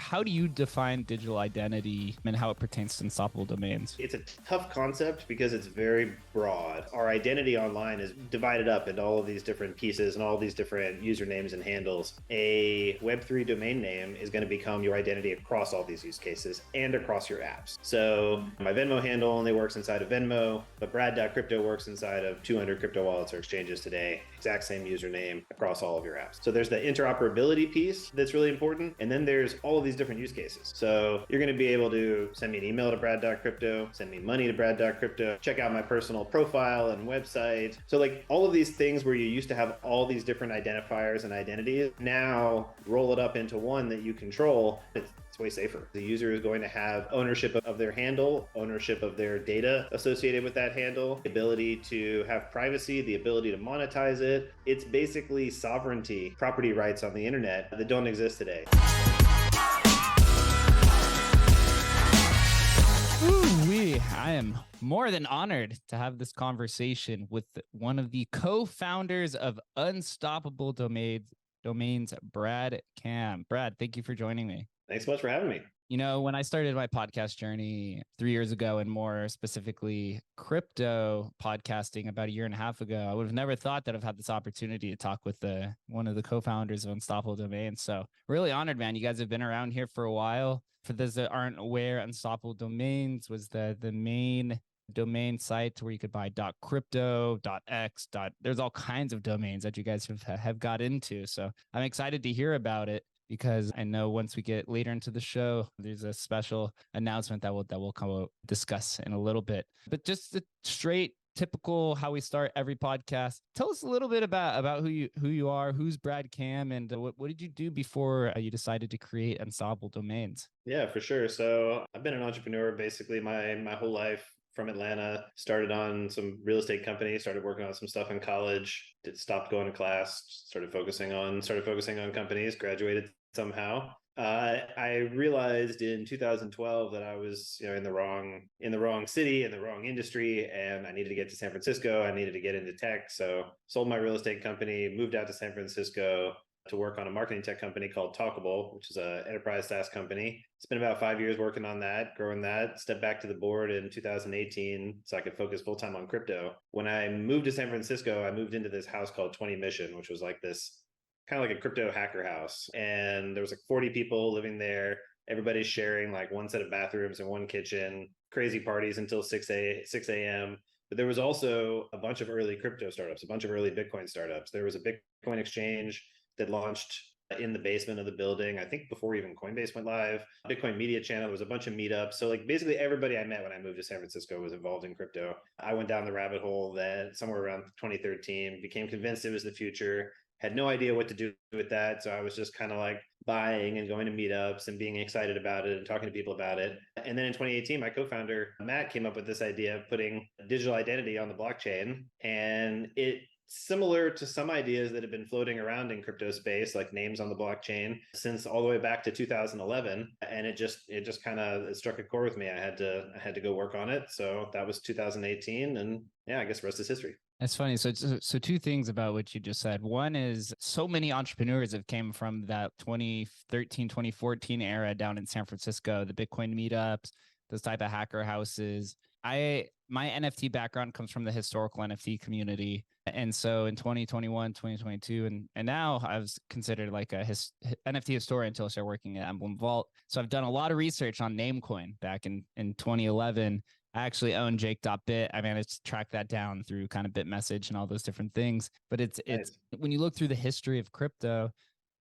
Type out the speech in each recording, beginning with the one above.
how do you define digital identity and how it pertains to unstoppable domains? It's a tough concept because it's very broad. Our identity online is divided up into all of these different pieces and all these different usernames and handles. A Web3 domain name is going to become your identity across all these use cases and across your apps. So my Venmo handle only works inside of Venmo, but Brad.crypto works inside of 200 crypto wallets or exchanges today. Exact same username across all of your apps. So there's the interoperability piece that's really important. And then there's all of these different use cases. So you're going to be able to send me an email to Brad.crypto, send me money to Brad.crypto, check out my personal profile and website. So like all of these things where you used to have all these different identifiers and identities, now roll it up into one that you control. It's way safer. The user is going to have ownership of their handle, ownership of their data associated with that handle, the ability to have privacy, the ability to monetize it. It's basically sovereignty, property rights on the internet that don't exist today. I am more than honored to have this conversation with one of the co-founders of Unstoppable Domains, Brad Kam. Brad, thank you for joining me. Thanks so much for having me. You know, when I started my podcast journey 3 years ago, and more specifically crypto podcasting about a year and a half ago, I would have never thought that I've had this opportunity to talk with one of the co-founders of Unstoppable Domains. So really honored, man. You guys have been around here for a while. For those that aren't aware, Unstoppable Domains was the main domain site where you could buy .crypto, .x, there's all kinds of domains that you guys have got into. So I'm excited to hear about it, because I know once we get later into the show, there's a special announcement that we'll come discuss in a little bit. But just the straight, typical how we start every podcast. Tell us a little bit about who you are, who's Brad Kam, and what did you do before you decided to create Unstoppable Domains? Yeah, for sure. So I've been an entrepreneur basically my whole life. From Atlanta, started on some real estate companies, started working on some stuff in college, stopped going to class, started focusing on companies, graduated somehow. I realized in 2012 that I was in the wrong city, in the wrong industry, and I needed to get to San Francisco. I needed to get into tech. So sold my real estate company, moved out to San Francisco to work on a marketing tech company called Talkable, which is an enterprise SaaS company. It's been about 5 years working on that, growing that, stepped back to the board in 2018 so I could focus full-time on crypto. When I moved to San Francisco, I moved into this house called 20 Mission, which was like this kind of like a crypto hacker house. And there was like 40 people living there. Everybody's sharing like one set of bathrooms and one kitchen, crazy parties until 6 a.m. But there was also a bunch of early crypto startups, a bunch of early Bitcoin startups. There was a Bitcoin exchange that launched in the basement of the building, I think before even Coinbase went live. Bitcoin Media Channel, there was a bunch of meetups. So like basically everybody I met when I moved to San Francisco was involved in crypto. I went down the rabbit hole then somewhere around 2013, became convinced it was the future, had no idea what to do with that. So I was just kind of like buying and going to meetups and being excited about it and talking to people about it. And then in 2018, my co-founder, Matt, came up with this idea of putting digital identity on the blockchain. And it similar to some ideas that have been floating around in crypto space, like names on the blockchain, since all the way back to 2011. And it just kind of struck a chord with me. I had to go work on it. So that was 2018. And yeah, I guess the rest is history. That's funny. So two things about what you just said. One is so many entrepreneurs have came from that 2013, 2014 era down in San Francisco, the Bitcoin meetups, those type of hacker houses. My NFT background comes from the historical NFT community. And so in 2021, 2022, and now I was considered like a NFT historian until I started working at Emblem Vault. So I've done a lot of research on Namecoin back in 2011. I actually own Jake.bit. I managed to track that down through kind of BitMessage and all those different things. But it's when you look through the history of crypto,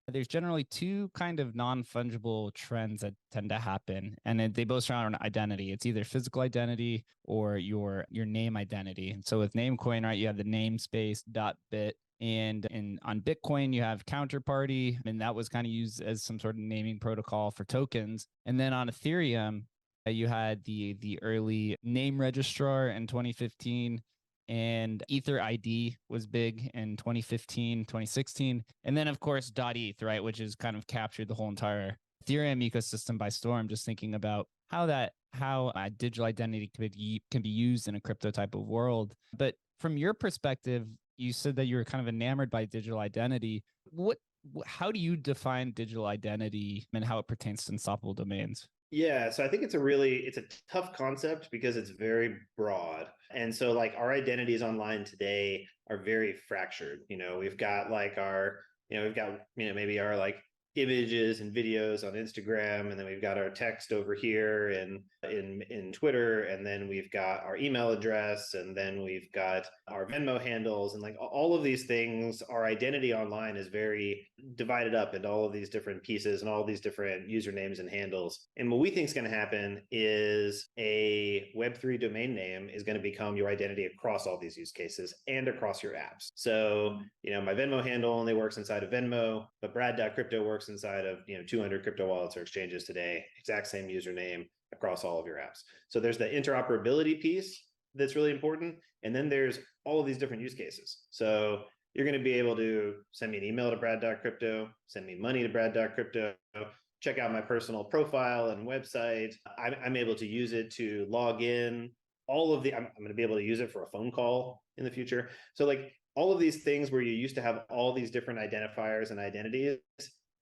there's generally two kind of non-fungible trends that tend to happen, and they both surround identity. It's either physical identity or your name identity. And so with Namecoin, right, you have the namespace .bit, and on Bitcoin you have Counterparty, and that was kind of used as some sort of naming protocol for tokens. And then on Ethereum, you had the early name registrar in 2015. And Ether ID was big in 2015, 2016. And then, of course, .eth, right, which has kind of captured the whole entire Ethereum ecosystem by storm, just thinking about how digital identity can be used in a crypto type of world. But from your perspective, you said that you were kind of enamored by digital identity. What how do you define digital identity and how it pertains to unstoppable domains? Yeah, so I think it's a tough concept because it's very broad. And so like our identities online today are very fractured. We've got like we've got, maybe our like images and videos on Instagram, and then we've got our text over here and in Twitter, and then we've got our email address, and then we've got our Venmo handles, and like all of these things. Our identity online is very divided up into all of these different pieces and all these different usernames and handles. And what we think is going to happen is a Web3 domain name is going to become your identity across all these use cases and across your apps. So, my Venmo handle only works inside of Venmo, but Brad.crypto works inside of 200 crypto wallets or exchanges today. Exact same username across all of your apps. So there's the interoperability piece that's really important, and then there's all of these different use cases. So you're going to be able to send me an email to Brad.crypto, send me money to Brad.crypto, check out my personal profile and website. I'm able to use it to log in. I'm going to be able to use it for a phone call in the future. So like all of these things where you used to have all these different identifiers and identities,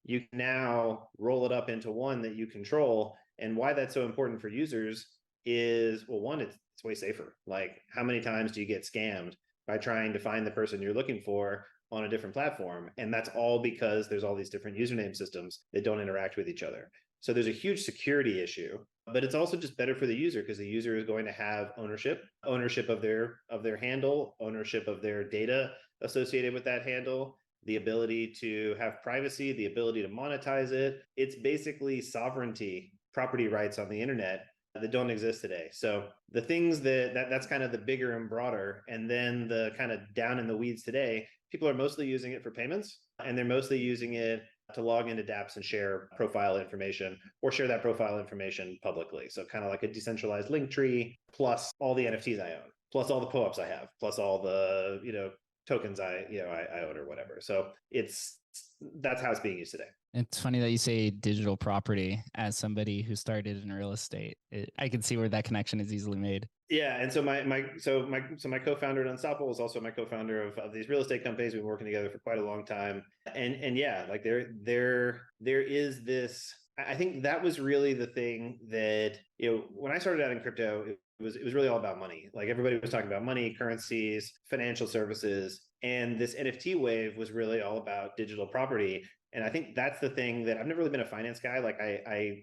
you can now roll it up into one that you control. And why that's so important for users is, well, one, it's way safer. Like, how many times do you get scammed by trying to find the person you're looking for on a different platform? And that's all because there's all these different username systems that don't interact with each other. So there's a huge security issue, but it's also just better for the user because the user is going to have ownership of their handle, ownership of their data associated with that handle, the ability to have privacy, the ability to monetize it. It's basically sovereignty, property rights on the internet that don't exist today. So the things that's kind of the bigger and broader. And then the kind of down in the weeds today, people are mostly using it for payments, and they're mostly using it to log into dApps and share profile information or share that profile information publicly. So kind of like a decentralized link tree, plus all the NFTs I own, plus all the POAPs I have, plus all the, tokens I own or whatever. So that's how it's being used today. It's funny that you say digital property. As somebody who started in real estate, I can see where that connection is easily made. Yeah, and so my co-founder at Unstoppable is also my co-founder of these real estate companies. We've been working together for quite a long time, and yeah, like there is this. I think that was really the thing that when I started out in crypto, it was really all about money. Like everybody was talking about money, currencies, financial services, and this NFT wave was really all about digital property. And I think that's the thing that I've never really been a finance guy. Like I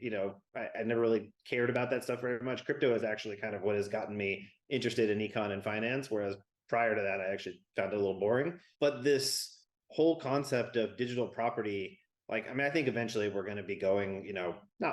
never really cared about that stuff very much. Crypto is actually kind of what has gotten me interested in econ and finance, whereas prior to that, I actually found it a little boring. But this whole concept of digital property, I think eventually we're going to be going,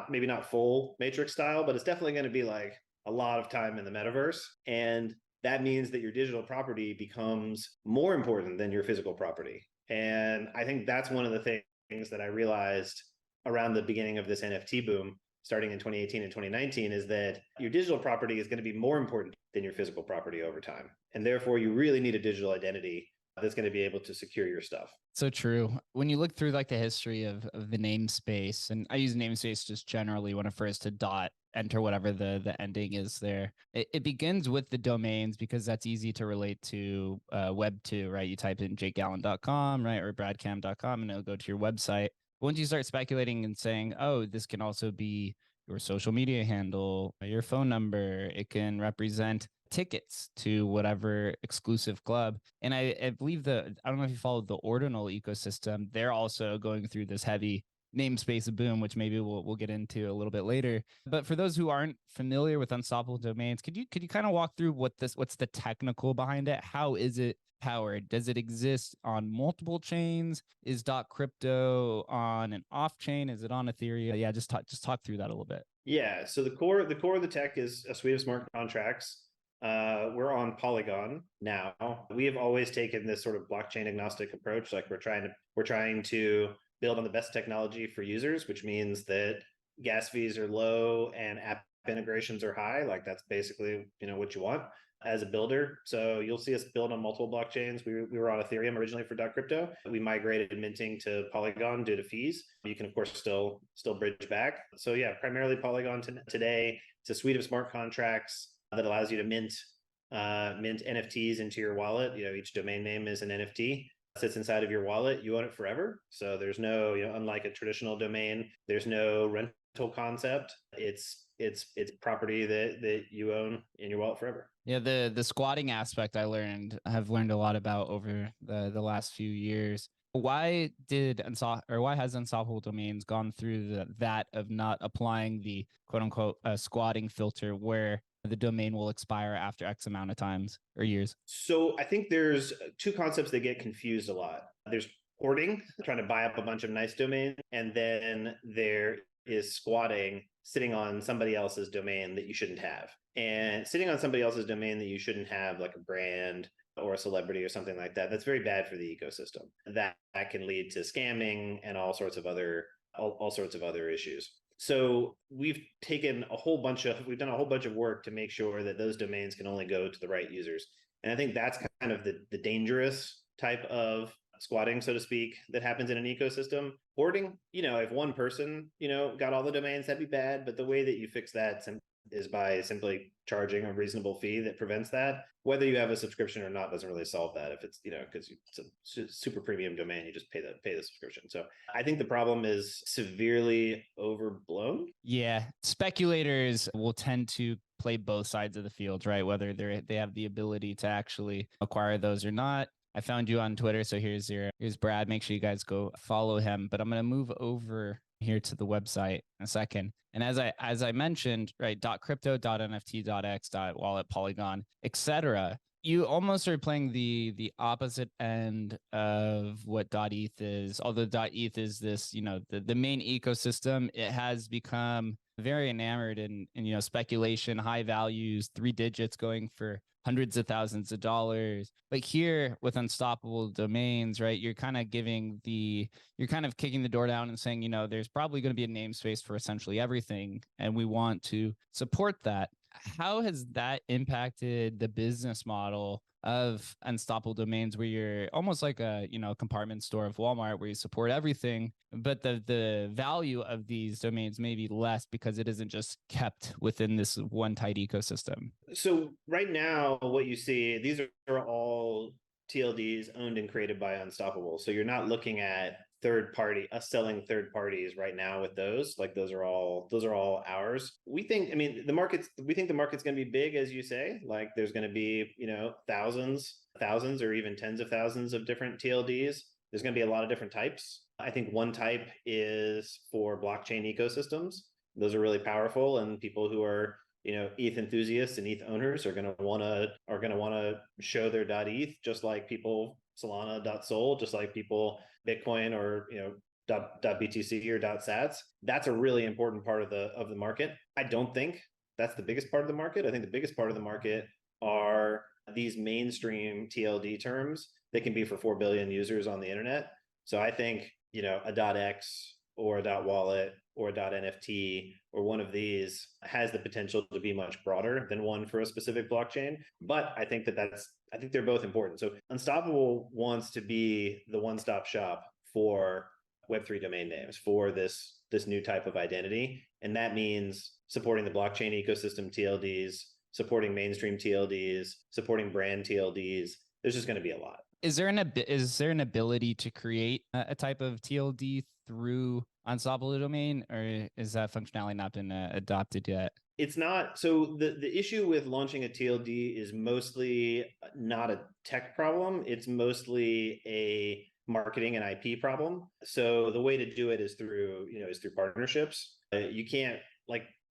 maybe not full Matrix style, but it's definitely going to be like a lot of time in the metaverse. And that means that your digital property becomes more important than your physical property. And I think that's one of the things that I realized around the beginning of this NFT boom, starting in 2018 and 2019, is that your digital property is going to be more important than your physical property over time. And therefore, you really need a digital identity that's going to be able to secure your stuff. So true. When you look through like the history of the namespace, and I use namespace just generally when it refers to dot, enter whatever the ending is there. It begins with the domains because that's easy to relate to Web2, right? You type in jakegallen.com, right? Or bradcam.com, and it'll go to your website. Once you start speculating and saying, oh, this can also be your social media handle, your phone number, it can represent tickets to whatever exclusive club. And I believe I don't know if you followed the Ordinal ecosystem. They're also going through this heavy namespace boom, which maybe we'll get into a little bit later. But for those who aren't familiar with Unstoppable Domains, could you kind of walk through what's the technical behind it? How is it powered? Does it exist on multiple chains? Is .crypto on an off chain? Is it on Ethereum? Yeah, just talk through that a little bit. Yeah. So the core of the tech is a suite of smart contracts. We're on Polygon now. We have always taken this sort of blockchain agnostic approach. Like we're trying to build on the best technology for users, which means that gas fees are low and app integrations are high. Like that's basically what you want as a builder. So you'll see us build on multiple blockchains. We were on Ethereum originally for .crypto. We migrated minting to Polygon due to fees. You can of course still bridge back. So yeah, primarily Polygon today. It's a suite of smart contracts that allows you to mint NFTs into your wallet. Each domain name is an NFT. sits inside of your wallet, you own it forever. So there's no, unlike a traditional domain, there's no rental concept. It's property that you own in your wallet forever. Yeah, the squatting aspect have learned a lot about over the last few years. Why has Unstoppable Domains gone through that of not applying the quote unquote squatting filter where the domain will expire after X amount of times or years? So I think there's two concepts that get confused a lot. There's hoarding, trying to buy up a bunch of nice domains, and then there is squatting, sitting on somebody else's domain that you shouldn't have. And sitting on somebody else's domain that you shouldn't have, like a brand or a celebrity or something like that, that's very bad for the ecosystem. That can lead to scamming and all sorts of other issues. So we've done a whole bunch of work to make sure that those domains can only go to the right users. And I think that's kind of the dangerous type of squatting, so to speak, that happens in an ecosystem. Hoarding, if one person, got all the domains, that'd be bad. But the way that you fix that is by simply charging a reasonable fee that prevents that. Whether you have a subscription or not doesn't really solve that. If it's, because it's a super premium domain, you just pay the subscription. So I think the problem is severely overblown. Yeah, speculators will tend to play both sides of the field, right? Whether they have the ability to actually acquire those or not. I found you on Twitter, so here's Brad. Make sure you guys go follow him. But I'm going to move over here to the website in a second. And as I mentioned, right, .crypto, .nft, .x, .wallet, Polygon, etc. You almost are playing the opposite end of what .eth is. Although .eth is this, the main ecosystem, it has become very enamored in speculation, high values, 3 digits going for hundreds of thousands of dollars. But here with Unstoppable Domains, right, you're kind of kicking the door down and saying, there's probably going to be a namespace for essentially everything, and we want to support that. How has that impacted the business model of Unstoppable Domains, where you're almost like a compartment store of Walmart, where you support everything, but the value of these domains may be less because it isn't just kept within this one tight ecosystem? So right now, what you see, these are all TLDs owned and created by Unstoppable. So you're not looking at us selling third parties right now with those. Like those are all ours. We think the market's going to be big, as you say. Like there's going to be thousands or even tens of thousands of different TLDs. There's going to be a lot of different types. I think one type is for blockchain ecosystems. Those are really powerful, and people who are ETH enthusiasts and ETH owners are going to want to show their .eth, just like people Solana.sol, just like people Bitcoin or .btc or .sats. That's a really important part of the market. I don't think that's the biggest part of the market. I think the biggest part of the market are these mainstream TLD terms that can be for 4 billion users on the internet. So I think a .x or a .wallet or a .nft or one of these has the potential to be much broader than one for a specific blockchain. But I think I think they're both important. So Unstoppable wants to be the one-stop shop for Web3 domain names, for this new type of identity. And that means supporting the blockchain ecosystem TLDs, supporting mainstream TLDs, supporting brand TLDs. There's just going to be a lot. Is there an ability to create a type of TLD through Unstoppable Domain, or is that functionality not been adopted yet? It's not. So the issue with launching a TLD is mostly not a tech problem. It's mostly a marketing and IP problem. So the way to do it is through partnerships. You can't,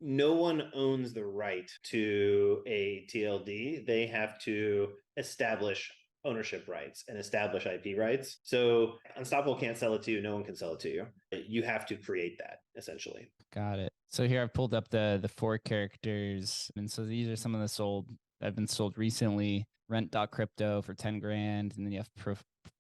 no one owns the right to a TLD. They have to establish ownership rights and establish IP rights. So Unstoppable can't sell it to you. No one can sell it to you. You have to create that, essentially. Got it. So here I've pulled up the 4 characters. And so these are some of the that have been sold recently. Rent.crypto for 10 grand. And then you have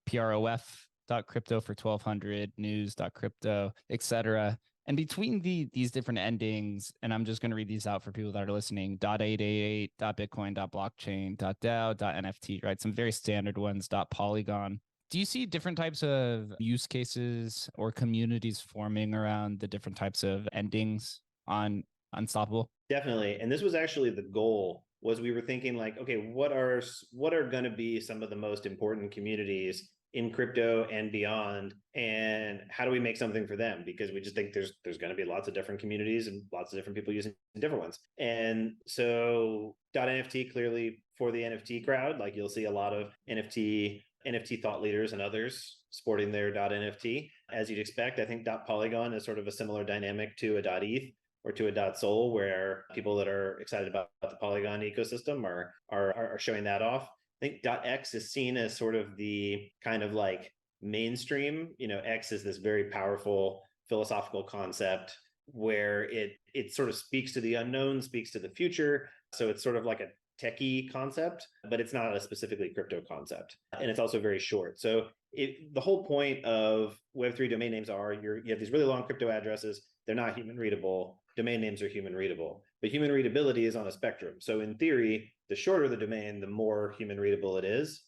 PROF.crypto for 1,200, news.crypto, etc. And between these different endings, and I'm just going to read these out for people that are listening, .888, .bitcoin, .blockchain, .dao, .nft, right? Some very standard ones, .polygon. Do you see different types of use cases or communities forming around the different types of endings on Unstoppable? Definitely. And this was actually the goal, was we were thinking okay, what are going to be some of the most important communities in crypto and beyond, and how do we make something for them? Because we just think there's going to be lots of different communities and lots of different people using different ones. And so .nft clearly for the NFT crowd, like you'll see a lot of NFT thought leaders and others sporting their .nft as you'd expect. I think .polygon is sort of a similar dynamic to a .eth or to a .sol, where people that are excited about the Polygon ecosystem are showing that off. I think .x is seen as sort of the kind of like mainstream. X is this very powerful philosophical concept where it sort of speaks to the unknown, speaks to the future. So it's sort of like a techie concept, but it's not a specifically crypto concept. And it's also very short. So the whole point of Web3 domain names are you have these really long crypto addresses. They're not human readable. Domain names are human readable, but human readability is on a spectrum. So in theory, the shorter the domain, the more human readable it is.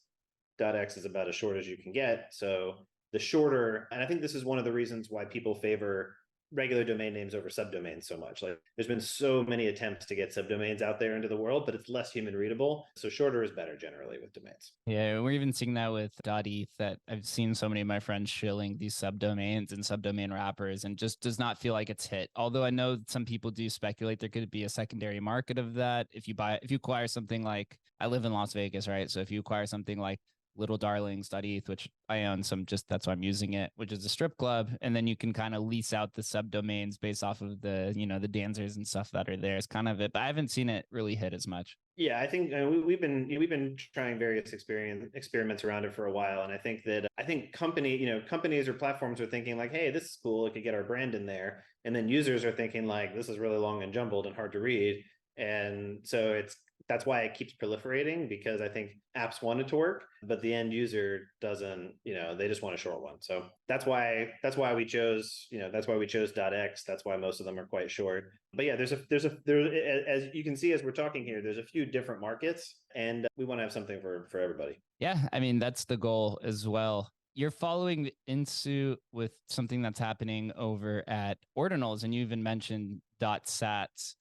.x is about as short as you can get. So the shorter, and I think this is one of the reasons why people favor regular domain names over subdomains so much. Like there's been so many attempts to get subdomains out there into the world, but it's less human readable. So shorter is better generally with domains. Yeah, we're even seeing that with .eth, that I've seen so many of my friends shilling these subdomains and subdomain wrappers, and just does not feel like it's hit. Although I know some people do speculate there could be a secondary market of that. If you acquire something like, I live in Las Vegas, right? So if you acquire something like Little Darlings.eth, which I own some, just that's why I'm using it, which is a strip club, and then you can kind of lease out the subdomains based off of the the dancers and stuff that are there. It's kind of it, but I haven't seen it really hit as much. Yeah, I think we've been trying various experiments around it for a while, and I think companies or platforms are thinking like, hey, this is cool, it could get our brand in there, and then users are thinking like, this is really long and jumbled and hard to read, and so that's why it keeps proliferating, because I think apps want it to work, but the end user doesn't, they just want a short one. So that's why we chose .x. That's why most of them are quite short. But yeah, there's as you can see, as we're talking here, there's a few different markets, and we want to have something for everybody. Yeah, I mean, that's the goal as well. You're following into with something that's happening over at Ordinals, and you even mentioned .sats.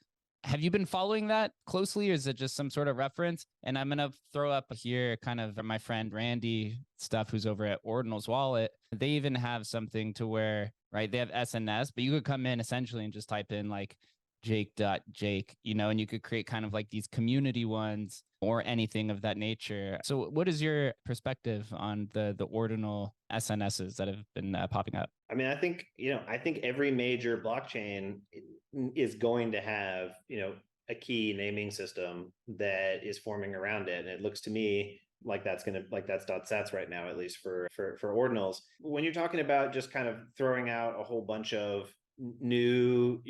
Have you been following that closely, or is it just some sort of reference? And I'm going to throw up here kind of my friend Randy stuff, who's over at Ordinals Wallet. They even have something to where, right, they have SNS, but you could come in essentially and just type in like Jake, and you could create kind of like these community ones or anything of that nature. So what is your perspective on the ordinal SNSs that have been popping up? I mean, I think every major blockchain is going to have, a key naming system that is forming around it. And it looks to me like that's .sats right now, at least for ordinals. When you're talking about just kind of throwing out a whole bunch of new,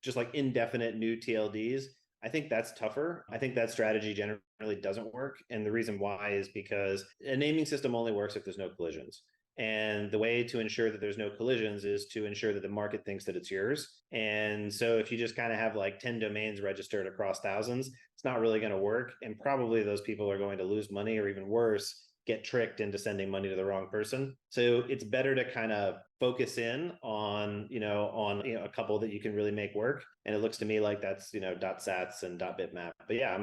just like indefinite new TLDs, I think that's tougher. I think that strategy generally doesn't work. And the reason why is because a naming system only works if there's no collisions. And the way to ensure that there's no collisions is to ensure that the market thinks that it's yours. And so if you just kind of have like 10 domains registered across thousands, it's not really going to work. And probably those people are going to lose money, or even worse, get tricked into sending money to the wrong person. So it's better to kind of focus in on a couple that you can really make work. And it looks to me like that's, .sats and .bitmap. But yeah,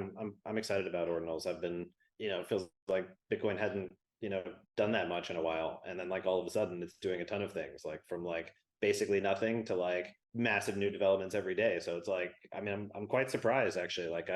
I'm excited about ordinals. I've been, it feels like Bitcoin hadn't, done that much in a while. And then like all of a sudden it's doing a ton of things, like from like basically nothing to like massive new developments every day. So it's like, I mean, I'm quite surprised actually. Like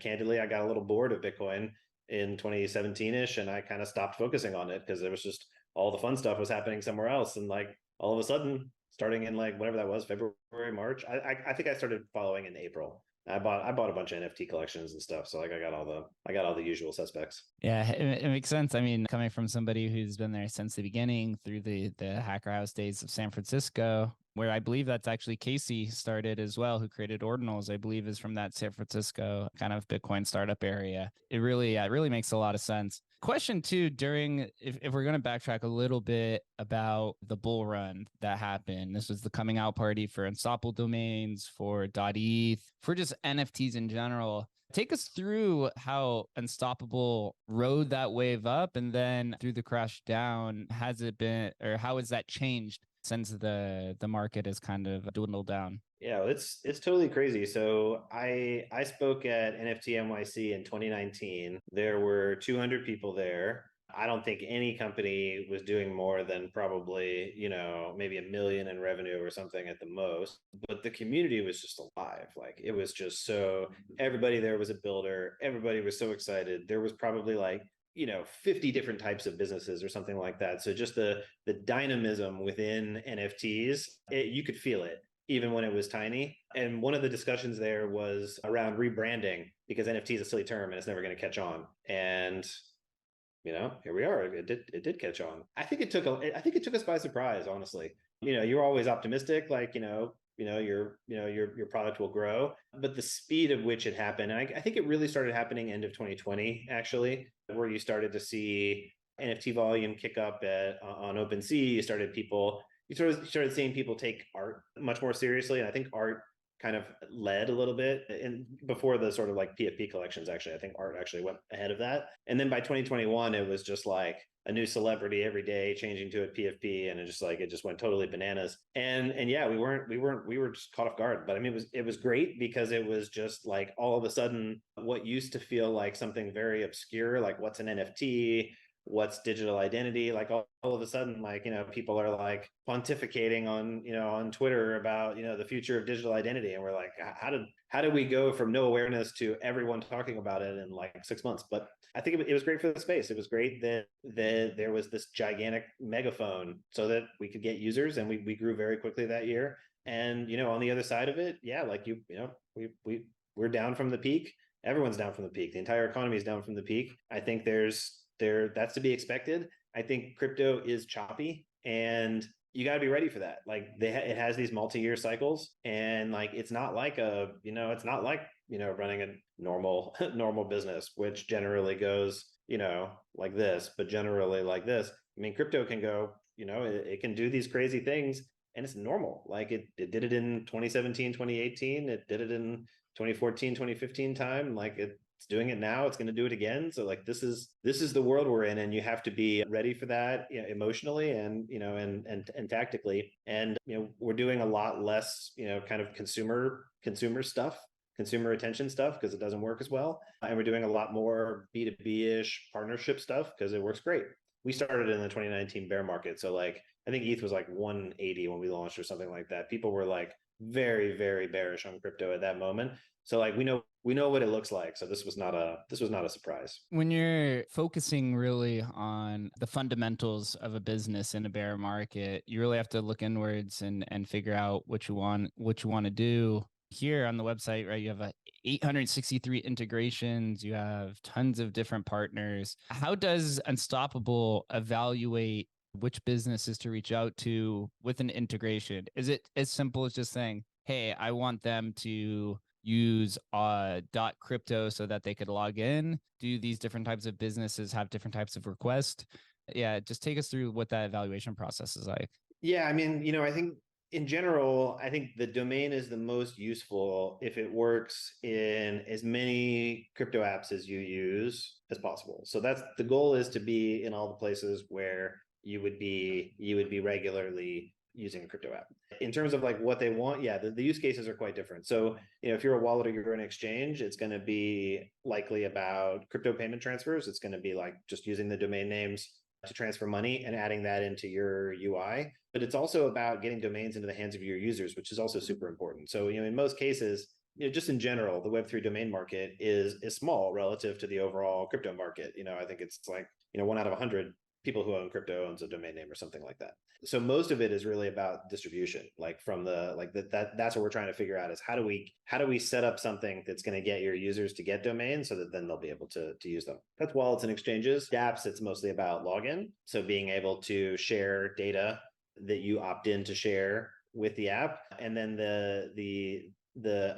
candidly, I got a little bored of Bitcoin in 2017-ish, and I kind of stopped focusing on it because there was just all the fun stuff was happening somewhere else. And like all of a sudden, starting in like whatever that was, February, March, I think I started following in April. I bought a bunch of NFT collections and stuff. So like I got all the usual suspects. Yeah, it makes sense. I mean, coming from somebody who's been there since the beginning through the hacker house days of San Francisco, where I believe that's actually Casey started as well, who created Ordinals, I believe is from that San Francisco kind of Bitcoin startup area. It really makes a lot of sense. Question two, if we're going to backtrack a little bit about the bull run that happened, this was the coming out party for Unstoppable Domains, for .eth, for just NFTs in general. Take us through how Unstoppable rode that wave up, and then through the crash down. Has it been, or how has that changed since the market has kind of dwindled down? Yeah, it's totally crazy. So I spoke at NFT NYC in 2019. There were 200 people there. I don't think any company was doing more than probably, maybe 1 million in revenue or something at the most. But the community was just alive. Like it was just so, everybody there was a builder. Everybody was so excited. There was probably like, 50 different types of businesses or something like that. So just the dynamism within NFTs, you could feel it even when it was tiny. And one of the discussions there was around rebranding, because NFT is a silly term and it's never going to catch on. And here we are. It did catch on. I think it took us by surprise, honestly. You're always optimistic, like, your product will grow, but the speed at which it happened, I think it really started happening end of 2020, actually, where you started to see NFT volume kick up on OpenSea. You started seeing people take art much more seriously. And I think art kind of led a little bit and before the sort of like PFP collections, actually. I think art actually went ahead of that. And then by 2021, it was just like a new celebrity every day changing to a PFP, and it just went totally bananas. And yeah, we were just caught off guard. But I mean, it was great because it was just like all of a sudden what used to feel like something very obscure, like what's an NFT, what's digital identity, like all of a sudden, like, people are like pontificating on Twitter about, the future of digital identity. And we're like, how did we go from no awareness to everyone talking about it in like 6 months? But I think it was great for the space. It was great that there was this gigantic megaphone so that we could get users, and we grew very quickly that year. And, on the other side of it, yeah, like we're down from the peak. Everyone's down from the peak. The entire economy is down from the peak. I think that's to be expected. I think crypto is choppy, and you got to be ready for that. Like it has these multi-year cycles, and like it's not like running a normal business, which generally goes like this, but generally like this. I mean, crypto can go, it can do these crazy things, and it's normal. Like it did it in 2017, 2018. It did it in 2014, 2015 time. Like it's doing it now. It's going to do it again. So like this is the world we're in, and you have to be ready for that, emotionally and and tactically. And we're doing a lot less kind of consumer stuff, consumer attention stuff, because it doesn't work as well. And we're doing a lot more B2B-ish partnership stuff because it works great. We started in the 2019 bear market, so like I think ETH was like 180 when we launched or something like that. People were like very, very bearish on crypto at that moment. So like we know what it looks like. So this was not a surprise. When you're focusing really on the fundamentals of a business in a bear market, you really have to look inwards and figure out what you want to do. Here on the website, right, you have 863 integrations, you have tons of different partners. How does Unstoppable evaluate which businesses to reach out to with an integration? Is it as simple as just saying, hey, I want them to use .crypto so that they could log in? Do these different types of businesses have different types of requests? Yeah, just take us through what that evaluation process is like. Yeah, I mean, I think in general, I think the domain is the most useful if it works in as many crypto apps as you use as possible. So that's the goal, is to be in all the places where you would be regularly using a crypto app. In terms of like what they want, yeah, the use cases are quite different. So, if you're a wallet or you're an exchange, it's going to be likely about crypto payment transfers. It's going to be like just using the domain names to transfer money and adding that into your UI. But it's also about getting domains into the hands of your users, which is also super important. So, in most cases, just in general, the Web3 domain market is small relative to the overall crypto market. I think it's like, 1 out of 100 people who own crypto owns a domain name or something like that. So most of it is really about distribution, like from that's what we're trying to figure out, is how do we set up something that's going to get your users to get domains so that then they'll be able to use them. That's wallets and exchanges. Dapps, it's mostly about login. So being able to share data that you opt in to share with the app. And then the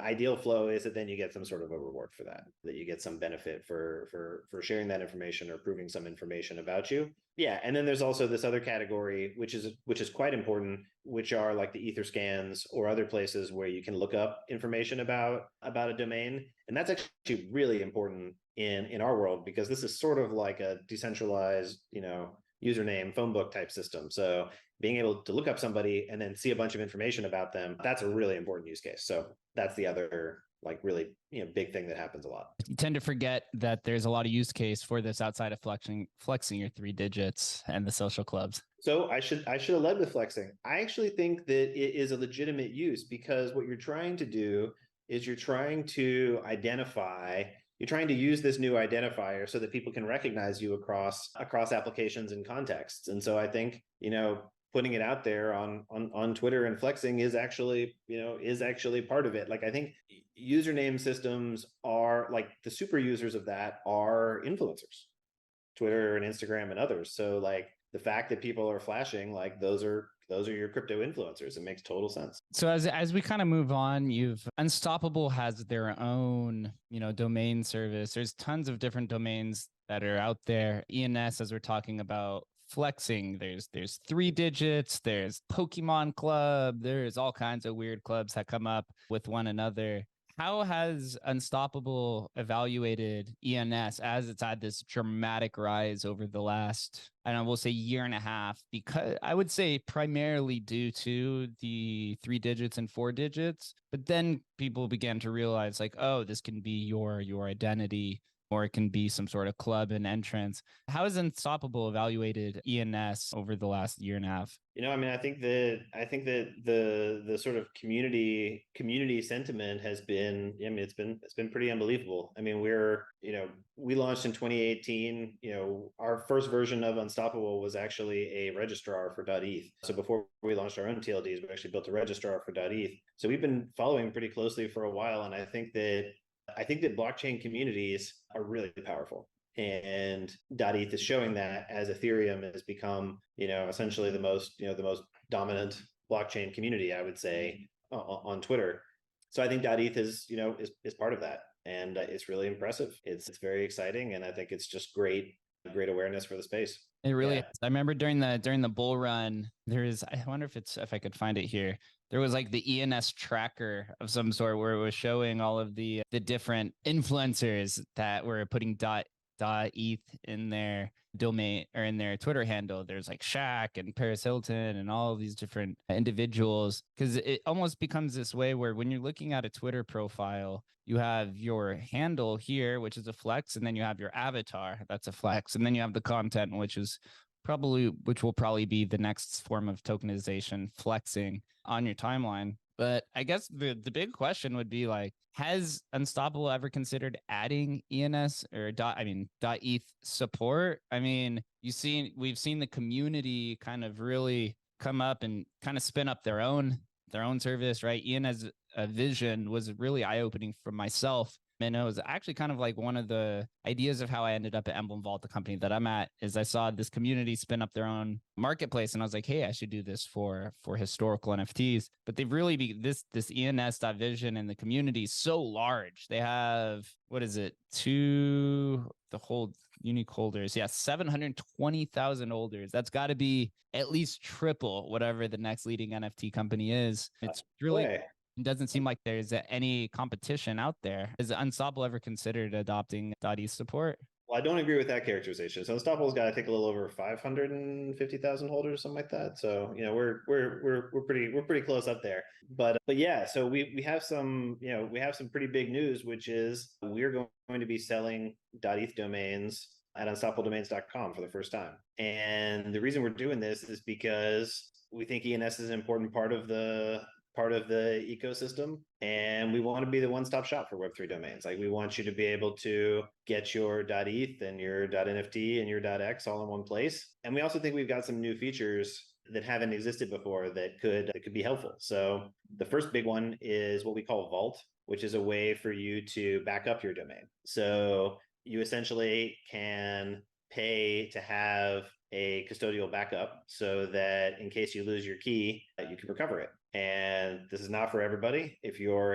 ideal flow is that then you get some sort of a reward for that you get some benefit for sharing that information or proving some information about you. Yeah. And then there's also this other category, which is quite important, which are like the Etherscans or other places where you can look up information about a domain. And that's actually really important in our world, because this is sort of like a decentralized, username, phone book type system. So being able to look up somebody and then see a bunch of information about them, that's a really important use case. So that's the other like really big thing that happens a lot. You tend to forget that there's a lot of use case for this outside of flexing your 3 digits and the social clubs. So I should have led with flexing. I actually think that it is a legitimate use, because what you're trying to do is you're trying to use this new identifier so that people can recognize you across applications and contexts. And so I think, putting it out there on Twitter and flexing is actually part of it. Like, I think username systems are like, the super users of that are influencers, Twitter and Instagram and others. So like, the fact that people are flashing, like, those are your crypto influencers. It makes total sense. So as we kind of move on, Unstoppable has their own, domain service. There's tons of different domains that are out there. ENS, as we're talking about flexing, there's 3 digits, there's Pokemon Club, there's all kinds of weird clubs that come up with one another. How has Unstoppable evaluated ENS as it's had this dramatic rise over the last, I will say, year and a half? Because I would say primarily due to the 3 digits and 4 digits, but then people began to realize like, oh, this can be your identity, or it can be some sort of club and entrance. How has Unstoppable evaluated ENS over the last year and a half? I think that the sort of community sentiment has been, it's been pretty unbelievable. I mean, we launched in 2018. Our first version of Unstoppable was actually a registrar for .eth. So before we launched our own TLDs, we actually built a registrar for .eth. So we've been following pretty closely for a while, and I think that blockchain communities are really powerful, and .eth is showing that, as Ethereum has become, essentially the most dominant blockchain community, I would say, on Twitter. So I think .eth is part of that, and it's really impressive. It's very exciting, and I think it's just great awareness for the space. It really is. I remember during the bull run, I wonder if I could find it here. There was like the ENS tracker of some sort where it was showing all of the different influencers that were putting .eth in their domain or in their Twitter handle. There's like Shaq and Paris Hilton and all of these different individuals, because it almost becomes this way where when you're looking at a Twitter profile, you have your handle here, which is a flex, and then you have your avatar, that's a flex, and then you have the content, which will probably be the next form of tokenization, flexing on your timeline. But I guess the big question would be like, has Unstoppable ever considered adding ENS or .eth support? I mean, we've seen the community kind of really come up and kind of spin up their own service, right? ENS vision was really eye-opening for myself. And it was actually kind of like one of the ideas of how I ended up at Emblem Vault, the company that I'm at, is I saw this community spin up their own marketplace, and I was like, hey, I should do this for historical NFTs. But they've really this ENS.vision and the community is so large. They have, what is it, unique holders. Yeah, 720,000 holders. That's got to be at least triple whatever the next leading NFT company is. It's really... It doesn't seem like there's any competition out there. Has Unstoppable ever considered adopting .eth support? Well, I don't agree with that characterization. So Unstoppable's got, I think, a little over 550,000 holders, something like that. So we're pretty close up there. But yeah, so we have some pretty big news, which is we're going to be selling .eth domains at unstoppabledomains.com for the first time. And the reason we're doing this is because we think ENS is an important part of the ecosystem, and we want to be the one-stop shop for Web3 domains. Like, we want you to be able to get your .eth and your .nft and your .x all in one place. And we also think we've got some new features that haven't existed before that could be helpful. So the first big one is what we call Vault, which is a way for you to back up your domain. So you essentially can pay to have a custodial backup so that in case you lose your key, you can recover it. And this is not for everybody. If you're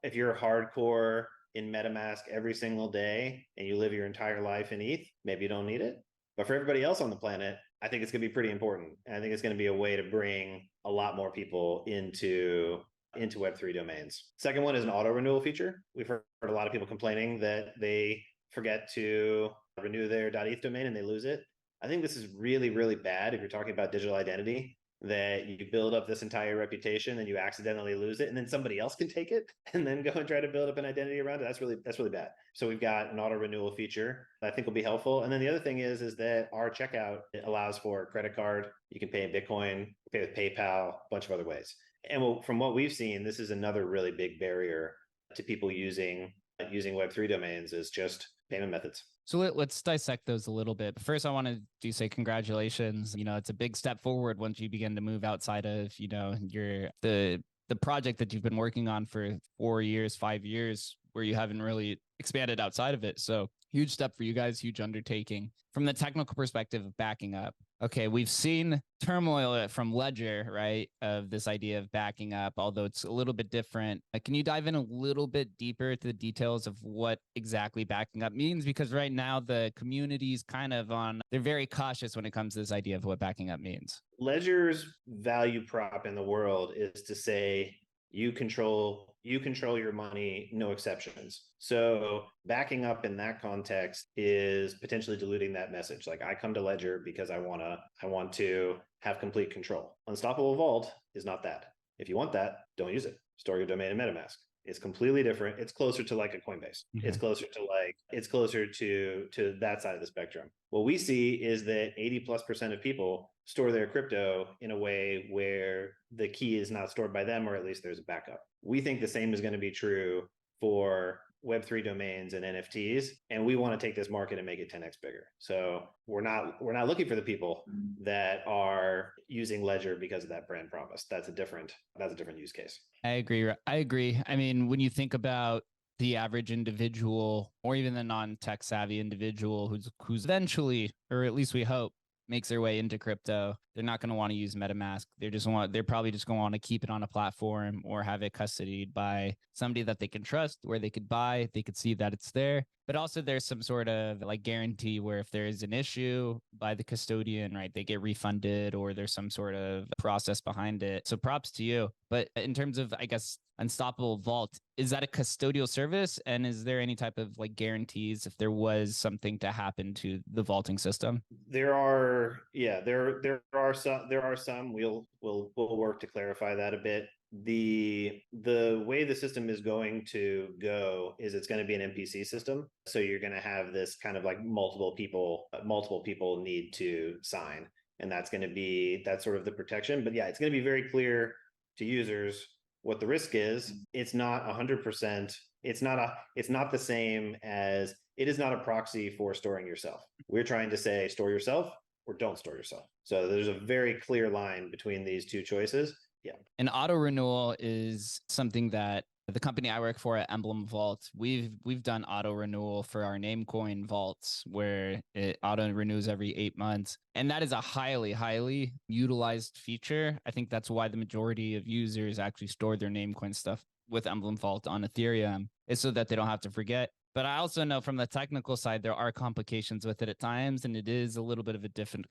hardcore in MetaMask every single day and you live your entire life in ETH, maybe you don't need it. But for everybody else on the planet, I think it's going to be pretty important. And I think it's going to be a way to bring a lot more people into Web3 domains. Second one is an auto renewal feature. We've heard a lot of people complaining that they forget to renew their .eth domain and they lose it. I think this is really, really bad if you're talking about digital identity, that you build up this entire reputation and you accidentally lose it, and then somebody else can take it and then go and try to build up an identity around it. That's really bad. So we've got an auto renewal feature that I think will be helpful. And then the other thing is that our checkout allows for credit card. You can pay in Bitcoin, pay with PayPal, a bunch of other ways. And from what we've seen, this is another really big barrier to people using Web3 domains, is just payment methods. So let's dissect those a little bit. First, I want to say congratulations. It's a big step forward once you begin to move outside of, the project that you've been working on for 4 years, 5 years, where you haven't really expanded outside of it. So huge step for you guys, huge undertaking. From the technical perspective of backing up, okay, we've seen turmoil from Ledger, right, of this idea of backing up, although it's a little bit different. Can you dive in a little bit deeper to the details of what exactly backing up means? Because right now the community's kind of they're very cautious when it comes to this idea of what backing up means. Ledger's value prop in the world is to say, you control your money, no exceptions. So backing up in that context is potentially diluting that message. Like, I come to Ledger because I want to have complete control. Unstoppable Vault is not that. If you want that, don't use it. Store your domain in MetaMask. It's completely different. It's closer to like a Coinbase. Mm-hmm. It's closer to that side of the spectrum. What we see is that 80+% of people store their crypto in a way where the key is not stored by them, or at least there's a backup. We think the same is going to be true for Web3 domains and NFTs, and we want to take this market and make it 10x bigger. So we're not looking for the people that are using Ledger because of that brand promise. That's a different use case. I agree. I mean, when you think about the average individual, or even the non-tech savvy individual who's eventually, or at least we hope, makes their way into crypto, they're not going to want to use MetaMask. They're probably just going to want to keep it on a platform or have it custodied by somebody that they can trust, where they could see that it's there. But also there's some sort of like guarantee where if there is an issue by the custodian, right, they get refunded, or there's some sort of process behind it. So props to you. But in terms of, I guess, Unstoppable Vault, is that a custodial service? And is there any type of like guarantees if there was something to happen to the vaulting system? There are some. We'll work to clarify that a bit. The way the system is going to go is it's going to be an MPC system. So you're going to have this kind of like multiple people need to sign, and that's sort of the protection. But yeah, it's going to be very clear to users what the risk is. It's not 100%. It's not the same as, it is not a proxy for storing yourself. We're trying to say store yourself or don't store yourself. So there's a very clear line between these two choices. Yeah. And auto renewal is something that the company I work for at Emblem Vault, we've done auto renewal for our Namecoin vaults, where it auto renews every 8 months. And that is a highly, highly utilized feature. I think that's why the majority of users actually store their Namecoin stuff with Emblem Vault on Ethereum, is so that they don't have to forget. But I also know from the technical side, there are complications with it at times, and it is a little bit of a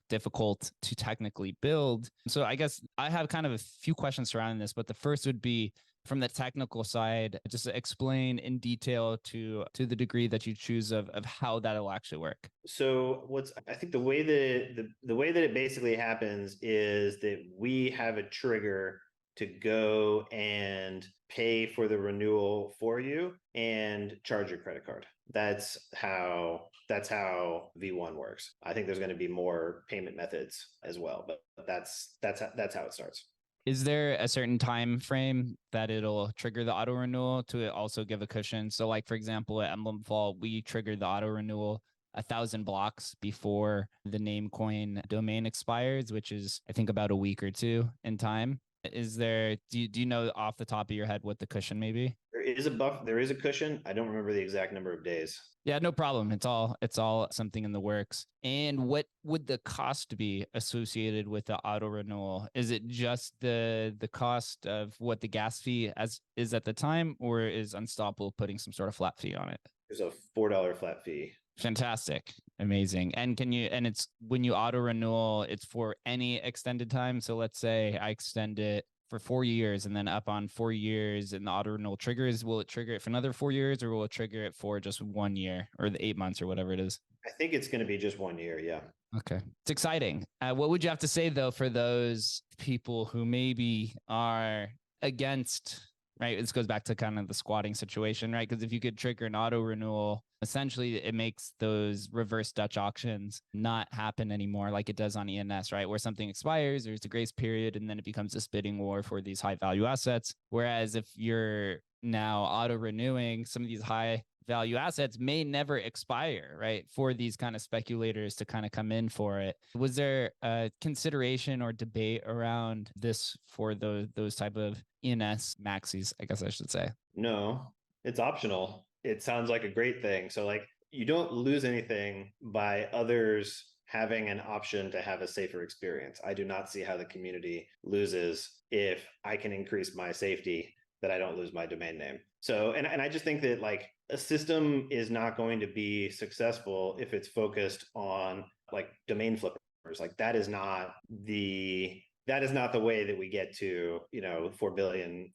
difficult to technically build. So I guess I have kind of a few questions surrounding this, but the first would be, from the technical side, just explain in detail to the degree that you choose of how that'll actually work. So I think the way that it basically happens is that we have a trigger to go and pay for the renewal for you and charge your credit card. That's how V1 works. I think there's going to be more payment methods as well, but that's how it starts. Is there a certain time frame that it'll trigger the auto renewal to also give a cushion? So like, for example, at Emblem Vault, we triggered the auto renewal 1,000 blocks before the Namecoin domain expires, which is, I think, about a week or two in time. Do you know off the top of your head what the cushion may be? There is a cushion. I don't remember the exact number of days. Yeah, no problem. It's all something in the works. And what would the cost be associated with the auto renewal? Is it just the cost of what the gas fee is at the time, or is Unstoppable putting some sort of flat fee on it? There's a $4 flat fee. Fantastic. Amazing. And it's when you auto renewal, it's for any extended time. So let's say I extend it for 4 years, and then up on 4 years and the auto renewal triggers, will it trigger it for another 4 years, or will it trigger it for just 1 year or the 8 months or whatever it is? I think it's going to be just 1 year. Yeah. Okay. It's exciting. What would you have to say, though, for those people who maybe are against, right? This goes back to kind of the squatting situation, right? Because if you could trigger an auto renewal, essentially it makes those reverse Dutch auctions not happen anymore like it does on ENS, right? Where something expires, there's a grace period, and then it becomes a bidding war for these high value assets. Whereas if you're now auto renewing, some of these high value assets may never expire, right? For these kind of speculators to kind of come in for it. Was there a consideration or debate around this for those type of ENS maxis, I guess I should say? No, it's optional. It sounds like a great thing. So like you don't lose anything by others having an option to have a safer experience. I do not see how the community loses if I can increase my safety that I don't lose my domain name. So, and I just think that like a system is not going to be successful if it's focused on like domain flippers. Like that is not the way that we get to, 4 billion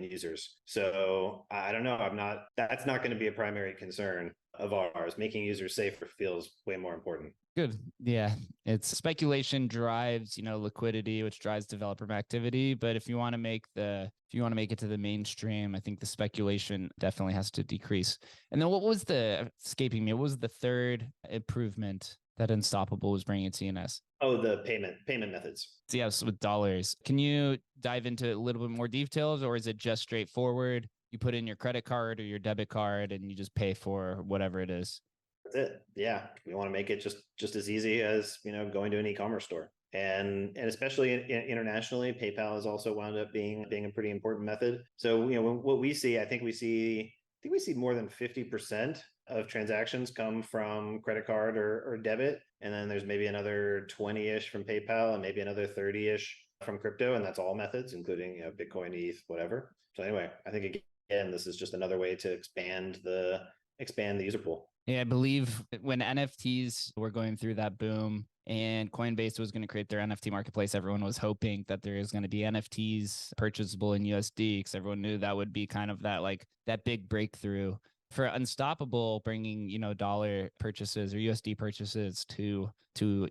users. So I don't know. That's not going to be a primary concern of ours. Making users safer feels way more important. Good. Yeah. It's speculation drives, liquidity, which drives developer activity. But if you want to make it to the mainstream, I think the speculation definitely has to decrease. And then what was escaping me, what was the third improvement that Unstoppable was bringing to ENS? Oh, the payment methods. So yes, with dollars. Can you dive into a little bit more details, or is it just straightforward? You put in your credit card or your debit card and you just pay for whatever it is? That's it. Yeah. We want to make it just as easy as, going to an e-commerce store. And especially internationally, PayPal has also wound up being a pretty important method. So, what we see, I think we see more than 50% of transactions come from credit card or debit. And then there's maybe another 20-ish from PayPal and maybe another 30-ish from crypto. And that's all methods, including, Bitcoin, ETH, whatever. So anyway, I think again, this is just another way to expand the user pool. Yeah, I believe when NFTs were going through that boom and Coinbase was going to create their NFT marketplace, everyone was hoping that there is going to be NFTs purchasable in USD because everyone knew that would be kind of that big breakthrough. For Unstoppable, bringing dollar purchases or USD purchases to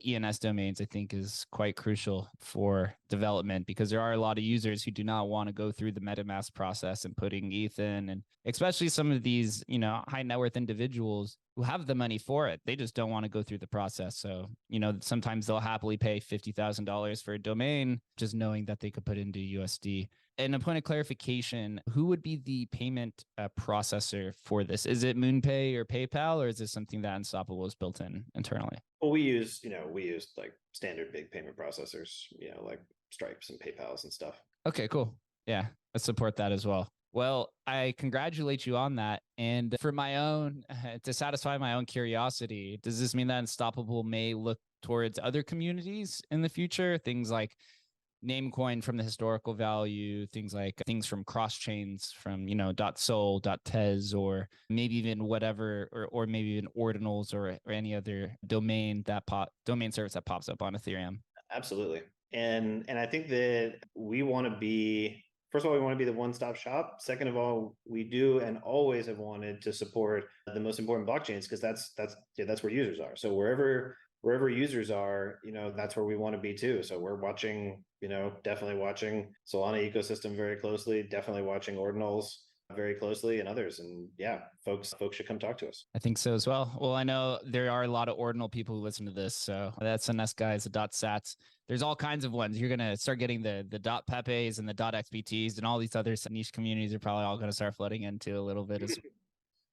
ENS domains, I think is quite crucial for development because there are a lot of users who do not want to go through the MetaMask process and putting ETH in, and especially some of these high net worth individuals who have the money for it. They just don't want to go through the process. So sometimes they'll happily pay $50,000 for a domain just knowing that they could put into USD. And a point of clarification, who would be the payment processor for this? Is it MoonPay or PayPal, or is this something that Unstoppable is built in internally? Well, we use like standard big payment processors, like Stripes and PayPals and stuff. Okay, cool. Yeah, I support that as well. Well, I congratulate you on that. And for my own, to satisfy my own curiosity, does this mean that Unstoppable may look towards other communities in the future? Things like Namecoin from the historical value, things from cross chains from, .sol, .tez, or maybe even whatever, or maybe even ordinals or any other domain service that pops up on Ethereum. Absolutely. And I think that we want to be, first of all, we want to be the one-stop shop. Second of all, we do and always have wanted to support the most important blockchains because that's where users are. So wherever users are, that's where we want to be too. So we're watching, definitely watching Solana ecosystem very closely, definitely watching ordinals very closely and others. And yeah, folks should come talk to us. I think so as well. Well, I know there are a lot of ordinal people who listen to this. So that's SNS guys, the .sats. There's all kinds of ones. You're going to start getting the .pepes and the .xpts, and all these other niche communities are probably all going to start flooding into a little bit as well.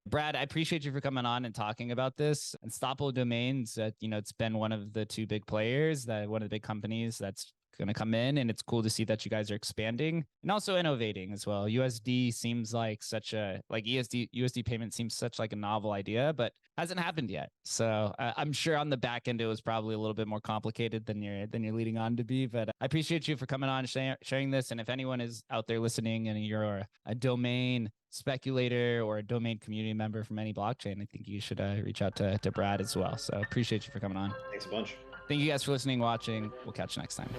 Brad, I appreciate you for coming on and talking about this. Unstoppable Domains, it's been one of the two big players, one of the big companies that's going to come in, and it's cool to see that you guys are expanding and also innovating as well. USD seems like USD payment seems such like a novel idea, but hasn't happened yet. So I'm sure on the back end, it was probably a little bit more complicated than you're leading on to be, but I appreciate you for coming on and sharing this. And if anyone is out there listening and you're a domain speculator or a domain community member from any blockchain, I think you should reach out to Brad as well. So appreciate you for coming on. Thanks a bunch. Thank you guys for listening, watching. We'll catch you next time.